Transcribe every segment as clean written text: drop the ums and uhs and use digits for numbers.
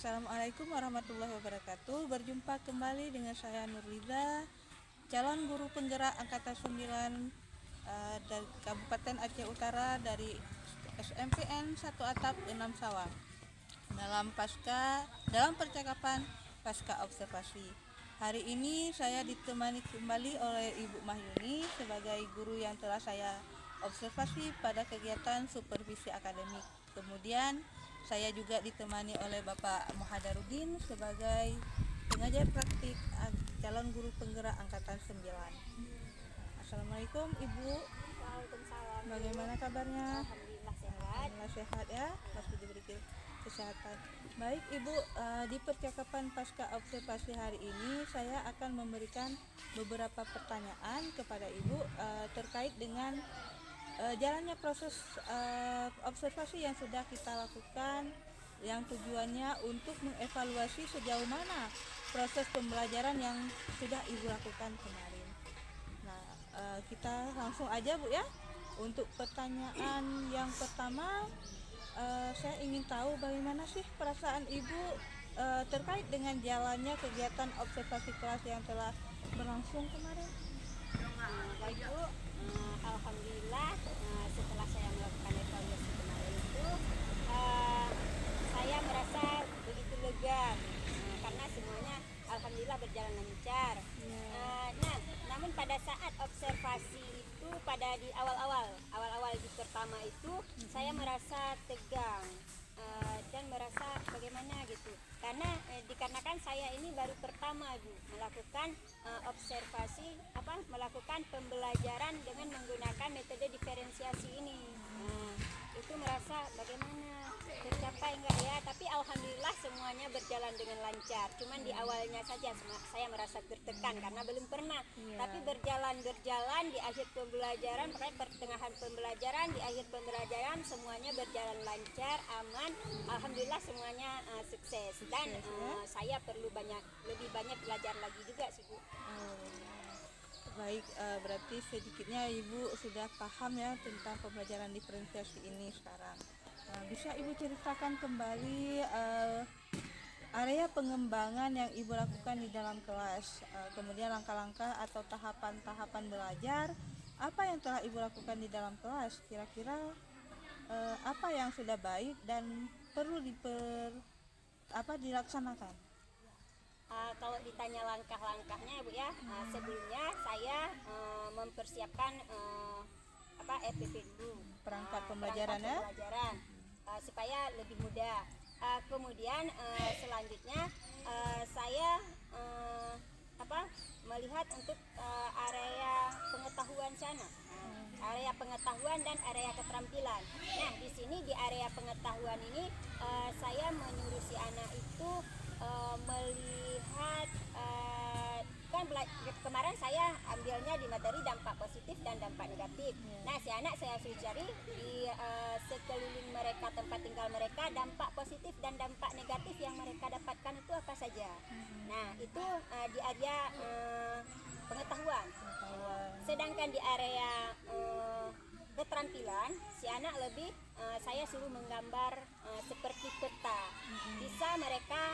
Assalamualaikum warahmatullahi wabarakatuh. Berjumpa kembali dengan saya Nurliza, calon guru penggerak angkatan 9 dari Kabupaten Aceh Utara dari SMPN 1 Atap 6 Sawang. Dalam percakapan pasca observasi. Hari ini saya ditemani kembali oleh Ibu Mahyuni sebagai guru yang telah saya observasi pada kegiatan supervisi akademik. Kemudian saya juga ditemani oleh Bapak Muhadarudin sebagai pengajar praktik calon guru penggerak angkatan 9. Assalamualaikum Ibu. Waalaikumsalam. Bagaimana kabarnya? Alhamdulillah sehat. Alhamdulillah sehat ya, masih diberi kesehatan. Baik Ibu, di percakapan pasca observasi hari ini saya akan memberikan beberapa pertanyaan kepada Ibu terkait dengan jalannya proses observasi yang sudah kita lakukan, yang tujuannya untuk mengevaluasi sejauh mana proses pembelajaran yang sudah Ibu lakukan kemarin. Nah, kita langsung aja Bu ya. Untuk pertanyaan yang pertama, saya ingin tahu bagaimana sih perasaan Ibu terkait dengan jalannya kegiatan observasi kelas yang telah berlangsung kemarin. Baik Bu, alhamdulillah setelah saya melakukan evaluasi kemarin itu saya merasa begitu lega karena semuanya alhamdulillah berjalan lancar. Nah, namun pada saat observasi itu pada di awal-awal di pertama itu saya merasa tegang dan merasa bagaimana gitu karena dikarenakan saya ini baru pertama melakukan melakukan pembelajaran dengan menggunakan metode diferensiasi ini. Itu merasa bagaimana tercapai enggak ya, tapi alhamdulillah semuanya berjalan dengan lancar. Cuman di awalnya saja saya merasa tertekan karena belum pernah. Tapi berjalan di akhir pembelajaran, pertengahan pembelajaran, di akhir pembelajaran semuanya berjalan lancar, aman. Alhamdulillah semuanya sukses dan saya perlu lebih banyak belajar lagi juga sih Bu. Baik, berarti sedikitnya Ibu sudah paham ya tentang pembelajaran diferensiasi ini sekarang. Bisa Ibu ceritakan kembali area pengembangan yang Ibu lakukan di dalam kelas, kemudian langkah-langkah atau tahapan-tahapan belajar, apa yang telah Ibu lakukan di dalam kelas? Kira-kira apa yang sudah baik dan perlu dilaksanakan? Kalau ditanya langkah-langkahnya Bu ya, sebelumnya saya mempersiapkan EPP dulu, perangkat pembelajaran ya, supaya lebih mudah. Kemudian selanjutnya saya melihat untuk area pengetahuan sana, area pengetahuan dan area keterampilan. Nah, di sini di area pengetahuan ini saya menyuruh si anak itu melihat kan kemarin saya ambilnya di materi dampak positif dan dampak negatif. Nah, si anak saya suruh cari di sekeliling mereka, tempat tinggal mereka, dampak positif dan dampak negatif yang mereka dapatkan itu apa saja. Nah, itu di area pengetahuan. Sedangkan di area keterampilan, si anak lebih saya suruh menggambar seperti peta. Bisa mereka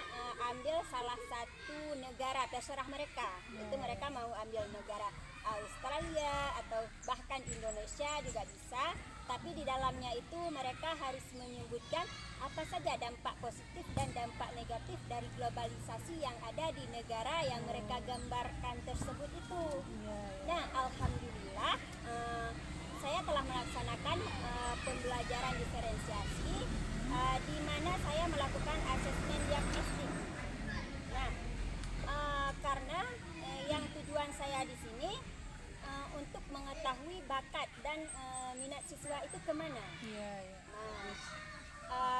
ambil salah satu negara, terserah mereka. Itu mereka mau ambil negara Australia atau bahkan Indonesia juga bisa. Tapi di dalamnya itu mereka harus menyebutkan apa saja dampak positif dan dampak negatif dari globalisasi yang ada di negara yang mereka gambarkan tersebut itu. Nah, alhamdulillah saya telah melaksanakan pembelajaran diferensiasi di mana saya melakukan asesmen diagnostik. Nah, karena yang tujuan saya di sini untuk mengetahui bakat dan minat siswa itu kemana.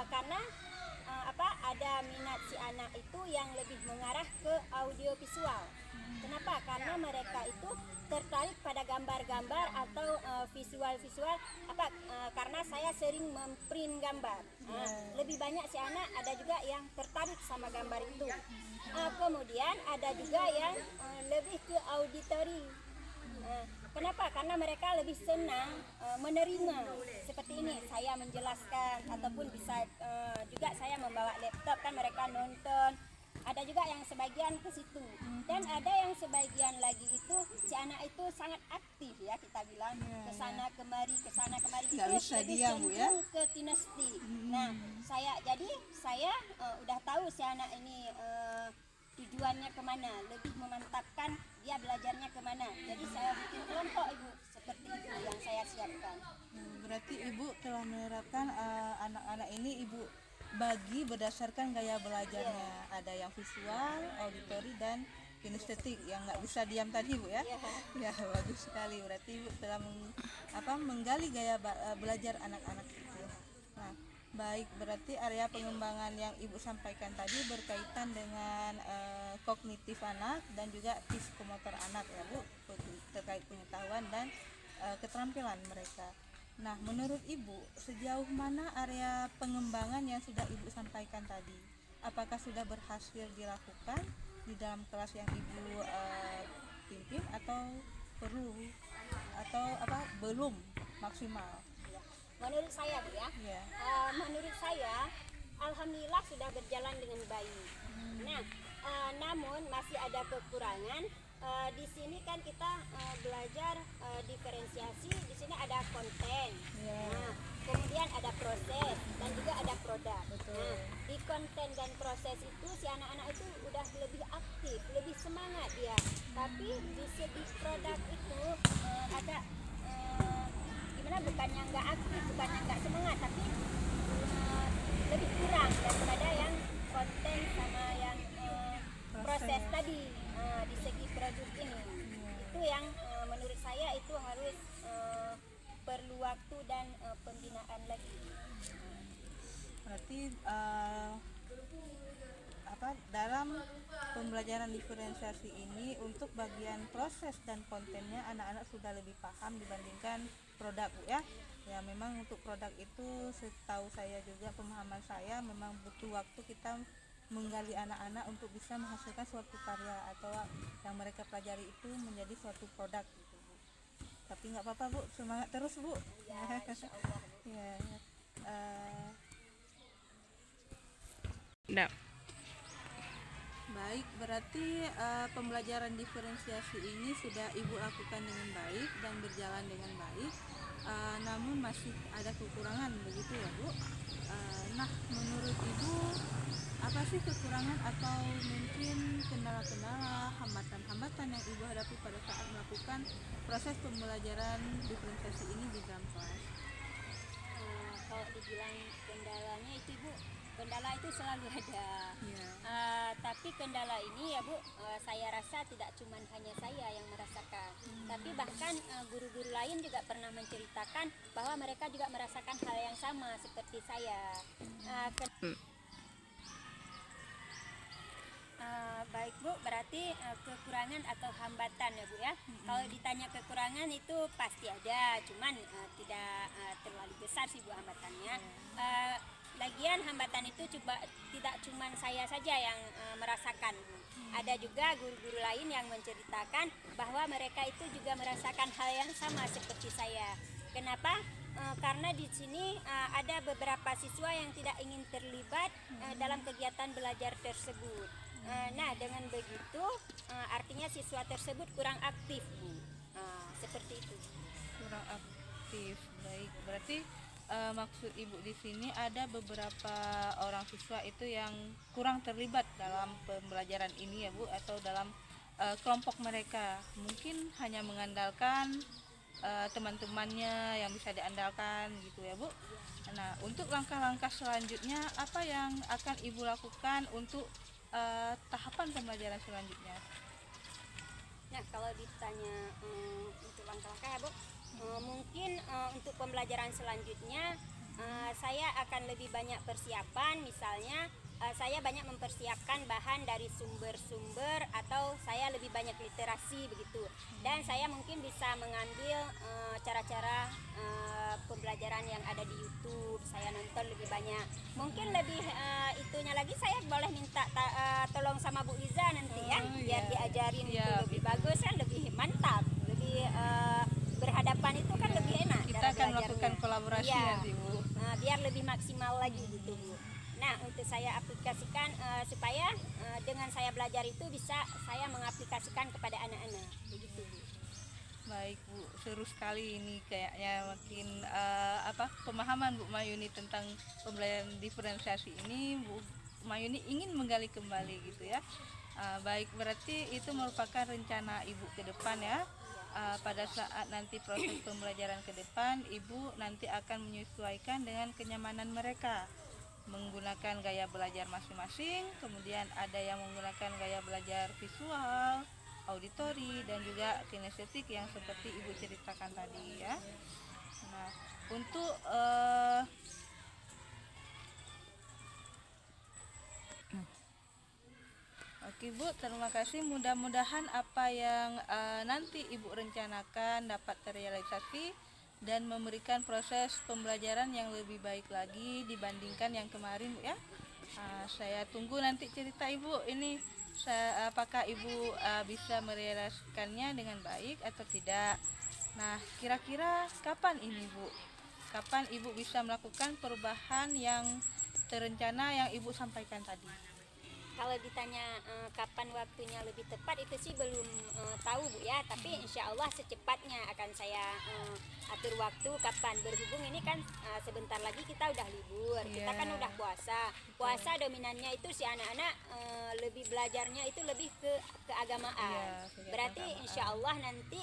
Karena ada minat si anak itu yang lebih mengarah ke audiovisual. Kenapa? Karena mereka itu tertarik pada gambar-gambar atau visual-visual karena saya sering memprint gambar. Lebih banyak si anak ada juga yang tertarik sama gambar itu. Kemudian ada juga yang lebih ke auditory. Kenapa? Karena mereka lebih senang menerima seperti ini. Saya menjelaskan ataupun bisa juga saya membawa laptop, kan mereka nonton. Ada juga yang sebagian ke situ, dan ada yang sebagian lagi itu si anak itu sangat aktif ya, kita bilang ke sana kemari Nggak itu bisa lebih diam, Bu, ya? cenderung ke kinesti. Nah, saya udah tahu si anak ini tujuannya kemana, lebih memantapkan dia belajarnya kemana. Jadi saya bikin kelompok Ibu, seperti itu yang saya siapkan. Berarti Ibu telah menerapkan anak-anak ini Ibu bagi berdasarkan gaya belajarnya. Ada yang visual, auditori, dan kinestetik yang nggak bisa diam tadi Bu ya. Ya bagus sekali. Berarti Ibu telah menggali gaya belajar anak-anak itu. Nah, baik, berarti area pengembangan yang Ibu sampaikan tadi berkaitan dengan kognitif anak dan juga psikomotor anak ya Bu, terkait pengetahuan dan keterampilan mereka. Nah, menurut Ibu, sejauh mana area pengembangan yang sudah Ibu sampaikan tadi? Apakah sudah berhasil dilakukan di dalam kelas yang Ibu pimpin, atau perlu, atau belum maksimal? Menurut saya Bu ya, Ya. menurut saya alhamdulillah sudah berjalan dengan baik. Nah, namun masih ada kekurangan. Di sini kan kita belajar diferensiasi. Di sini ada konten, nah, kemudian ada proses dan juga ada produk. Nah, di konten dan proses itu si anak-anak itu udah lebih aktif, lebih semangat dia. Tapi di segi produk itu ada gimana? Bukannya nggak aktif, bukannya nggak semangat, tapi lebih kurang daripada yang konten sama yang proses tadi. Di segi produk ini itu yang menurut saya itu harus perlu waktu dan pembinaan lagi. Berarti dalam pembelajaran diferensiasi ini untuk bagian proses dan kontennya anak-anak sudah lebih paham dibandingkan produk Bu ya. Ya memang untuk produk itu setahu saya juga, pemahaman saya, memang butuh waktu kita menggali anak-anak untuk bisa menghasilkan suatu karya atau yang mereka pelajari itu menjadi suatu produk gitu Bu. Tapi nggak apa-apa Bu, semangat terus Bu. Ya, insya Allah. Ya. Baik, berarti pembelajaran diferensiasi ini sudah Ibu lakukan dengan baik dan berjalan dengan baik. Namun masih ada kekurangan begitu ya Bu. Nah, menurut Ibu apa sih kekurangan atau mungkin kendala-kendala, hambatan-hambatan yang Ibu hadapi pada saat melakukan proses pembelajaran diferensiasi ini di dalam kelas? Kalau dibilang kendalanya itu Bu, kendala itu selalu ada. Tapi kendala ini ya Bu, saya rasa tidak cuma hanya saya yang merasakan, tapi bahkan guru-guru lain juga pernah menceritakan bahwa mereka juga merasakan hal yang sama seperti saya. Baik Bu, berarti kekurangan atau hambatan ya Bu ya. Kalau ditanya kekurangan itu pasti ada, cuman tidak terlalu besar sih Bu hambatannya. Lagian hambatan itu tidak cuma saya saja yang merasakan Bu. Ada juga guru-guru lain yang menceritakan bahwa mereka itu juga merasakan hal yang sama seperti saya. Kenapa? Karena di sini ada beberapa siswa yang tidak ingin terlibat dalam kegiatan belajar tersebut. Nah, dengan begitu artinya siswa tersebut kurang aktif Bu. Seperti itu. Kurang aktif, baik. Berarti maksud Ibu di sini ada beberapa orang siswa itu yang kurang terlibat dalam pembelajaran ini ya Bu, atau dalam kelompok mereka. Mungkin hanya mengandalkan teman-temannya yang bisa diandalkan gitu ya Bu. Nah, untuk langkah-langkah selanjutnya apa yang akan Ibu lakukan untuk tahapan pembelajaran selanjutnya? Nah, kalau ditanya untuk langkah-langkah ya Bu, mungkin untuk pembelajaran selanjutnya saya akan lebih banyak persiapan. Misalnya saya banyak mempersiapkan bahan dari sumber-sumber, atau saya lebih banyak literasi begitu. Dan saya mungkin bisa mengambil cara-cara pembelajaran yang ada di YouTube. Saya nonton lebih banyak. Mungkin lebih itunya lagi, saya boleh minta tolong sama Bu Liza nanti ya, biar diajarin itu lebih bagus kan, lebih mantap, lebih kolaborasi Iya. nanti Bu. Biar lebih maksimal lagi gitu Bu. Nah, untuk saya aplikasikan supaya dengan saya belajar itu bisa saya mengaplikasikan kepada anak-anak begitu Bu. Baik Bu, seru sekali ini kayaknya makin pemahaman Bu Mayuni tentang pembelajaran diferensiasi ini. Bu Mayuni ingin menggali kembali gitu ya. Baik, berarti itu merupakan rencana Ibu ke depan ya. Pada saat nanti proses pembelajaran ke depan, Ibu nanti akan menyesuaikan dengan kenyamanan mereka, menggunakan gaya belajar masing-masing. Kemudian ada yang menggunakan gaya belajar visual, auditori, dan juga kinestetik yang seperti Ibu ceritakan tadi ya. Nah, untuk Oke Bu, terima kasih. Mudah-mudahan apa yang nanti Ibu rencanakan dapat terrealisasi dan memberikan proses pembelajaran yang lebih baik lagi dibandingkan yang kemarin Bu ya. Saya tunggu nanti cerita Ibu ini, apakah Ibu bisa merealisasikannya dengan baik atau tidak. Nah, kira-kira kapan ini Bu? Kapan Ibu bisa melakukan perubahan yang terencana yang Ibu sampaikan tadi? Kalau ditanya kapan waktunya lebih tepat itu sih belum tahu Bu ya, tapi insya Allah secepatnya akan saya atur waktu kapan. Berhubung ini kan sebentar lagi kita udah libur, kita kan udah puasa dominannya itu si anak-anak lebih belajarnya itu lebih ke keagamaan. Berarti insya Allah nanti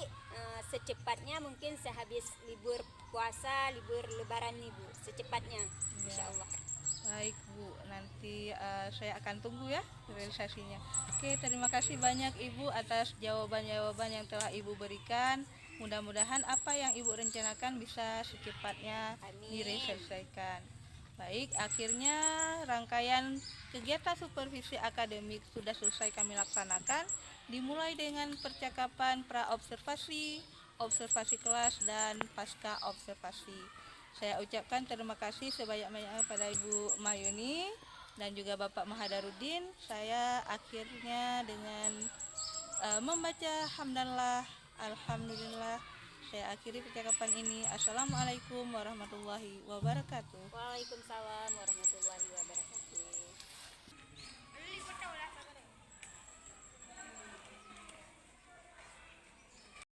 secepatnya mungkin sehabis libur puasa, libur lebaran nih Bu, secepatnya insya Allah. Baik Bu, nanti saya akan tunggu ya realisasinya. Oke, terima kasih banyak Ibu atas jawaban-jawaban yang telah Ibu berikan. Mudah-mudahan apa yang Ibu rencanakan bisa secepatnya direalisasikan. Baik, akhirnya rangkaian kegiatan supervisi akademik sudah selesai kami laksanakan. Dimulai dengan percakapan pra-observasi, observasi kelas, dan pasca observasi. Saya ucapkan terima kasih sebanyak-banyaknya pada Ibu Mayuni dan juga Bapak Mahadarudin. Saya akhirnya dengan membaca hamdalah, alhamdulillah. Saya akhiri percakapan ini. Assalamualaikum warahmatullahi wabarakatuh. Waalaikumsalam warahmatullahi wabarakatuh.